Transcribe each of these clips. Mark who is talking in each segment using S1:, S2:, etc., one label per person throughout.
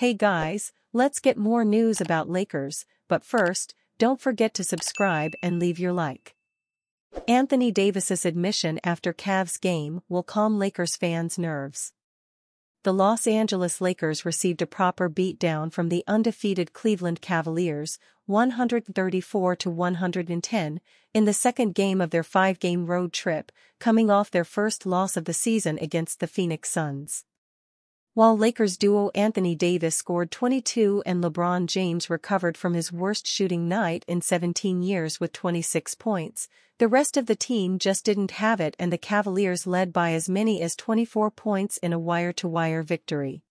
S1: Hey guys, let's get more news about Lakers, but first, don't forget to subscribe and leave your like. Anthony Davis's admission after Cavs game will calm Lakers fans' nerves. The Los Angeles Lakers received a proper beatdown from the undefeated Cleveland Cavaliers, 134-110, in the second game of their 5-game road trip, coming off their first loss of the season against the Phoenix Suns. While Lakers duo Anthony Davis scored 22 and LeBron James recovered from his worst shooting night in 17 years with 26 points, the rest of the team just didn't have it, and the Cavaliers led by as many as 24 points in a wire-to-wire victory.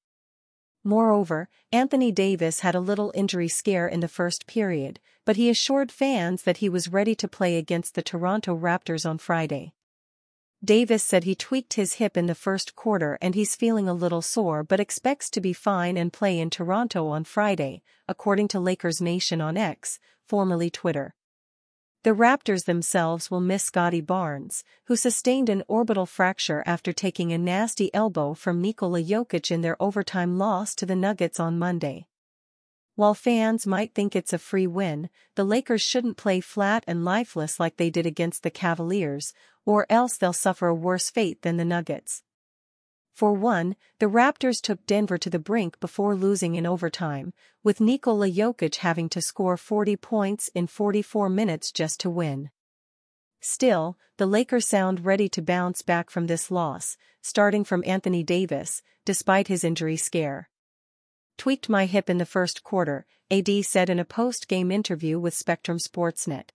S1: Moreover, Anthony Davis had a little injury scare in the first period, but he assured fans that he was ready to play against the Toronto Raptors on Friday. Davis said he tweaked his hip in the first quarter and he's feeling a little sore but expects to be fine and play in Toronto on Friday, according to Lakers Nation on X, formerly Twitter. The Raptors themselves will miss Scottie Barnes, who sustained an orbital fracture after taking a nasty elbow from Nikola Jokic in their overtime loss to the Nuggets on Monday. While fans might think it's a free win, the Lakers shouldn't play flat and lifeless like they did against the Cavaliers, or else they'll suffer a worse fate than the Nuggets. For one, the Raptors took Denver to the brink before losing in overtime, with Nikola Jokic having to score 40 points in 44 minutes just to win. Still, the Lakers sound ready to bounce back from this loss, starting from Anthony Davis, despite his injury scare. "Tweaked my hip in the first quarter," AD said in a post-game interview with Spectrum Sportsnet.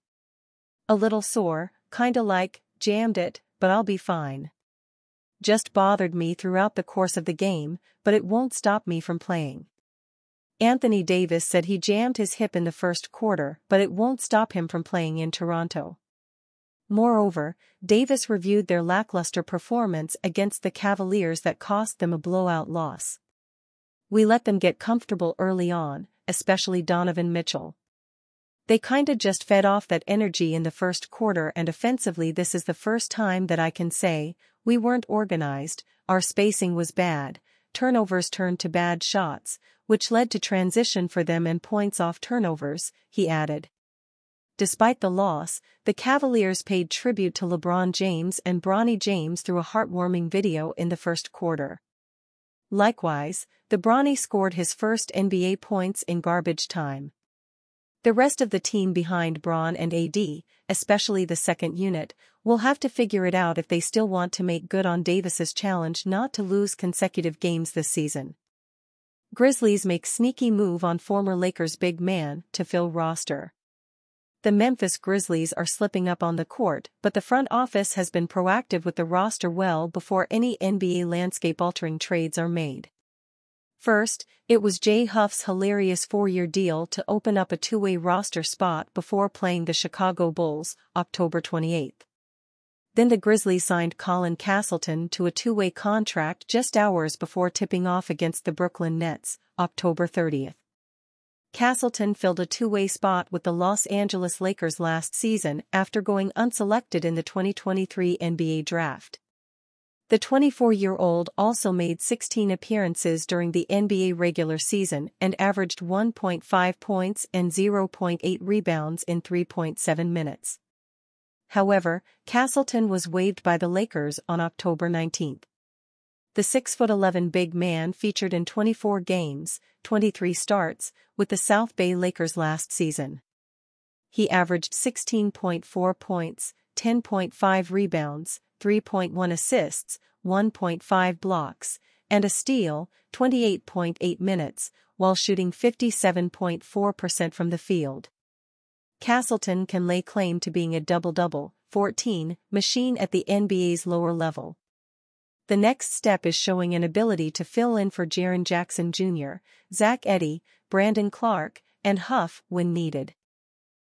S1: "A little sore, kinda like, jammed it, but I'll be fine. Just bothered me throughout the course of the game, but it won't stop me from playing." Anthony Davis said he jammed his hip in the first quarter, but it won't stop him from playing in Toronto. Moreover, Davis reviewed their lackluster performance against the Cavaliers that cost them a blowout loss. "We let them get comfortable early on, especially Donovan Mitchell. They kinda just fed off that energy in the first quarter, and offensively this is the first time that I can say, we weren't organized, our spacing was bad, turnovers turned to bad shots, which led to transition for them and points off turnovers," he added. Despite the loss, the Cavaliers paid tribute to LeBron James and Bronny James through a heartwarming video in the first quarter. Likewise, the Bronny scored his first NBA points in garbage time. The rest of the team behind Bron and AD, especially the second unit, will have to figure it out if they still want to make good on Davis's challenge not to lose consecutive games this season. Grizzlies make sneaky move on former Lakers big man to fill roster. The Memphis Grizzlies are slipping up on the court, but the front office has been proactive with the roster well before any NBA landscape-altering trades are made. First, it was Jay Huff's hilarious 4-year deal to open up a two-way roster spot before playing the Chicago Bulls, October 28. Then the Grizzlies signed Colin Castleton to a two-way contract just hours before tipping off against the Brooklyn Nets, October 30. Castleton filled a two-way spot with the Los Angeles Lakers last season after going unselected in the 2023 NBA Draft. The 24-year-old also made 16 appearances during the NBA regular season and averaged 1.5 points and 0.8 rebounds in 3.7 minutes. However, Castleton was waived by the Lakers on October 19. The 6'11" big man featured in 24 games, 23 starts, with the South Bay Lakers last season. He averaged 16.4 points, 10.5 rebounds, 3.1 assists, 1.5 blocks, and a steal, 28.8 minutes, while shooting 57.4% from the field. Castleton can lay claim to being a double-double, 14, machine at the NBA's lower level. The next step is showing an ability to fill in for Jaren Jackson Jr., Zach Edey, Brandon Clark, and Huff when needed.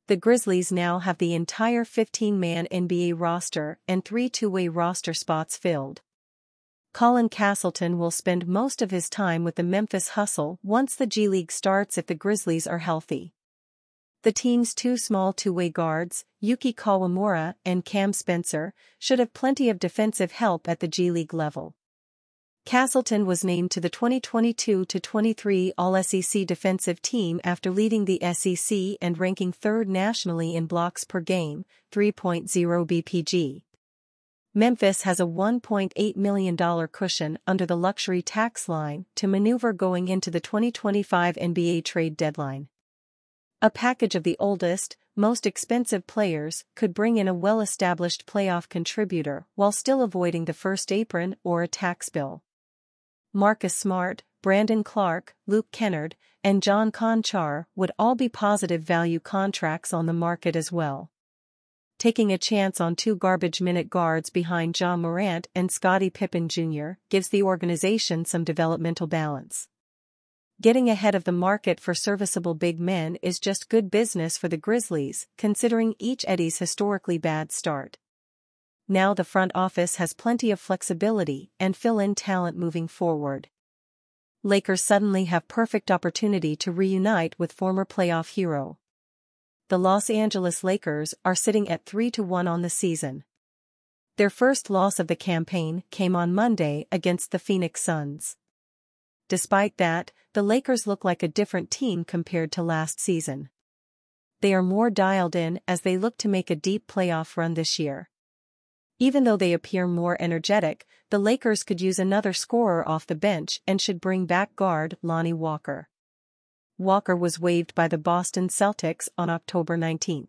S1: The Grizzlies now have the entire 15-man NBA roster and 3 two-way roster spots filled. Colin Castleton will spend most of his time with the Memphis Hustle once the G League starts if the Grizzlies are healthy. The team's 2 small two-way guards, Yuki Kawamura and Cam Spencer, should have plenty of defensive help at the G League level. Castleton was named to the 2022-23 All-SEC defensive team after leading the SEC and ranking third nationally in blocks per game, 3.0 BPG. Memphis has a $1.8 million cushion under the luxury tax line to maneuver going into the 2025 NBA trade deadline. A package of the oldest, most expensive players could bring in a well-established playoff contributor while still avoiding the first apron or a tax bill. Marcus Smart, Brandon Clark, Luke Kennard, and John Conchar would all be positive value contracts on the market as well. Taking a chance on two garbage-minute guards behind Ja Morant and Scottie Pippen Jr. gives the organization some developmental balance. Getting ahead of the market for serviceable big men is just good business for the Grizzlies, considering each Eddie's historically bad start. Now the front office has plenty of flexibility and fill-in talent moving forward. Lakers suddenly have perfect opportunity to reunite with former playoff hero. The Los Angeles Lakers are sitting at 3-1 on the season. Their first loss of the campaign came on Monday against the Phoenix Suns. Despite that, the Lakers look like a different team compared to last season. They are more dialed in as they look to make a deep playoff run this year. Even though they appear more energetic, the Lakers could use another scorer off the bench and should bring back guard Lonnie Walker. Walker was waived by the Boston Celtics on October 19.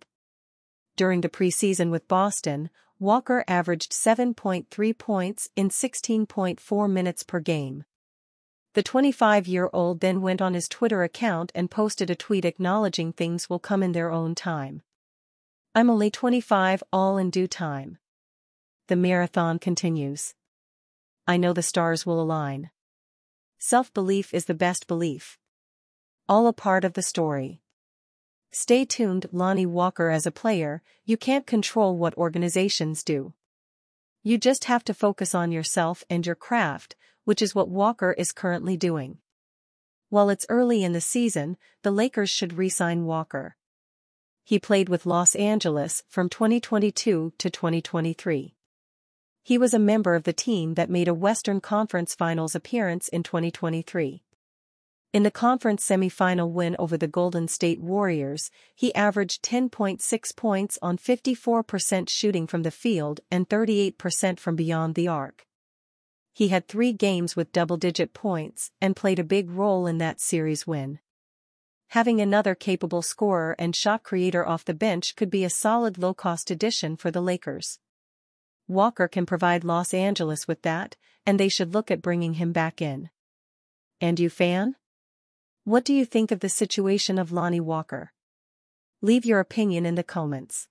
S1: During the preseason with Boston, Walker averaged 7.3 points in 16.4 minutes per game. The 25-year-old then went on his Twitter account and posted a tweet acknowledging things will come in their own time. "I'm only 25, all in due time. The marathon continues. I know the stars will align. Self-belief is the best belief. All a part of the story." Stay tuned. Lonnie Walker. As a player, you can't control what organizations do. You just have to focus on yourself and your craft, which is what Walker is currently doing. While it's early in the season, the Lakers should re-sign Walker. He played with Los Angeles from 2022 to 2023. He was a member of the team that made a Western Conference Finals appearance in 2023. In the conference semifinal win over the Golden State Warriors, he averaged 10.6 points on 54% shooting from the field and 38% from beyond the arc. He had 3 games with double-digit points and played a big role in that series win. Having another capable scorer and shot creator off the bench could be a solid low-cost addition for the Lakers. Walker can provide Los Angeles with that, and they should look at bringing him back in. And you, fan? What do you think of the situation of Lonnie Walker? Leave your opinion in the comments.